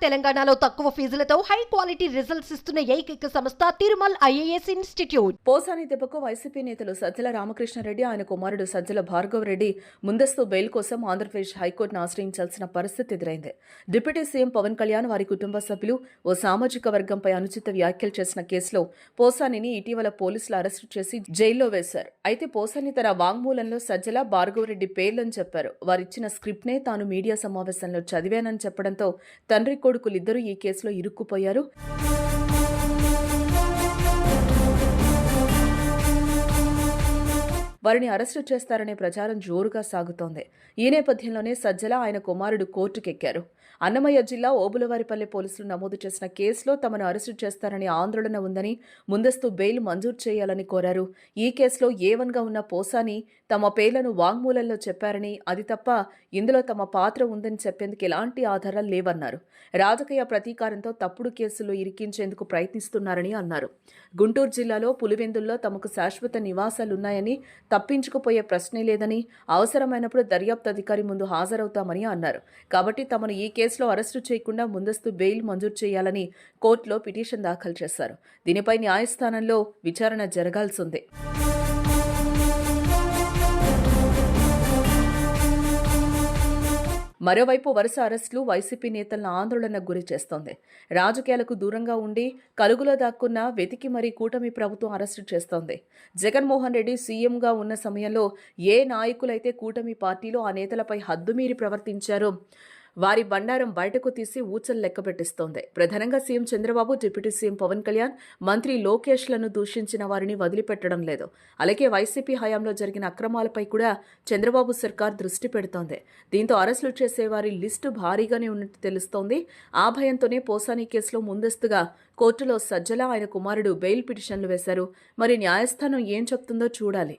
తెలంగాణలో తక్కువ ఫీజులతో high quality results ఇస్తున్న ఏకైక సంస్థ తిరుమల్ ఐఏఎస్ ఇన్స్టిట్యూట్. పోసాని దెబ్బకు వైసీపీ నేతలు సజ్జల రామకృష్ణారెడ్డి, ఆయన కుమారుడు సజ్జల భార్గవ్ రెడ్డి ముందస్తు బెయిల్ కోసం ఆంధ్రప్రదేశ్ హైకోర్టును ఆశ్రయించాల్సిన పరిస్థితి ఎదురైంది. డిప్యూటీ సీఎం పవన్ కళ్యాణ్, వారి కుటుంబ సభ్యులు ఓ సామాజిక వర్గంపై అనుచిత వ్యాఖ్యలు చేసిన కేసులో పోసానిని ఇటీవల పోలీసులు అరెస్టు చేసి జైల్లో వేశారు. అయితే పోసాని తన వాంగ్మూలంలో సజ్జల, భార్గవ్ రెడ్డి పేర్లని చెప్పారు. వారిచ్చిన స్క్రిప్ట్నే తాను మీడియా సమావేశంలో చదివానని చెప్పడంతో తండ్రి కొడుకులిద్దరూ ఈ కేసులో ఇరుక్కుపోయారు. వారిని అరెస్టు చేస్తారనే ప్రచారం జోరుగా సాగుతోంది. ఈ నేపథ్యంలోనే సజ్జల, ఆయన కుమారుడు కోర్టుకెక్కారు. అన్నమయ్య జిల్లా ఓబులవారిపల్లె పోలీసులు నమోదు చేసిన కేసులో తమను అరెస్టు చేస్తారని ఆందోళన ఉందని, ముందస్తు బెయిల్ మంజూరు చేయాలని కోరారు. ఈ కేసులో A1గా ఉన్న పోసాని తమ పేర్లను వాంగ్మూలంలో చెప్పారని, అది తప్ప ఇందులో తమ పాత్ర ఉందని చెప్పేందుకు ఎలాంటి ఆధారాలు లేవన్నారు. రాజకీయ ప్రతీకారంతో తప్పుడు కేసుల్లో ఇరికించేందుకు ప్రయత్నిస్తున్నారని అన్నారు. గుంటూరు జిల్లాలో పులివెందుల్లో తమకు శాశ్వత నివాసాలున్నాయని, తప్పించుకుపోయే ప్రశ్నే లేదని, అవసరమైనప్పుడు దర్యాప్తు అధికారి ముందు హాజరవుతామని అన్నారు. కాబట్టి తమను ఈ కేసులో అరెస్టు చేయకుండా ముందస్తు బెయిల్ మంజూరు చేయాలని కోర్టులో పిటిషన్ దాఖలు చేశారు. దీనిపై న్యాయస్థానంలో విచారణ జరగాల్సిందే. మరోవైపు వరుస అరెస్టులు వైసీపీ నేతలను ఆందోళనకు గురి చేస్తోంది. రాజకీయాలకు దూరంగా ఉండి కలుగులో దాక్కున్న వెతికి మరీ కూటమి ప్రభుత్వం అరెస్టు చేస్తోంది. జగన్మోహన్ రెడ్డి సీఎంగా ఉన్న సమయంలో ఏ నాయకులైతే కూటమి పార్టీలో ఆ నేతలపై హద్దుమీరి ప్రవర్తించారో వారి బండారం బయటకు తీసి ఊచలు లెక్కబెట్టిస్తోంది. ప్రధానంగా CM Chandrababu, deputy CM Pawan Kalyan, మంత్రి లోకేష్లను దూషించిన వారిని వదిలిపెట్టడం లేదు. అలాగే వైసీపీ హయాంలో జరిగిన అక్రమాలపై కూడా చంద్రబాబు సర్కార్ దృష్టి పెడుతోంది. దీంతో అరెస్టులు చేసే వారి లిస్టు భారీగానే ఉన్నట్టు తెలుస్తోంది. ఆ భయంతోనే పోసాని కేసులో ముందస్తుగా కోర్టులో సజ్జల, ఆయన కుమారుడు బెయిల్ పిటిషన్లు వేశారు. మరి న్యాయస్థానం ఏం చెప్తుందో చూడాలి.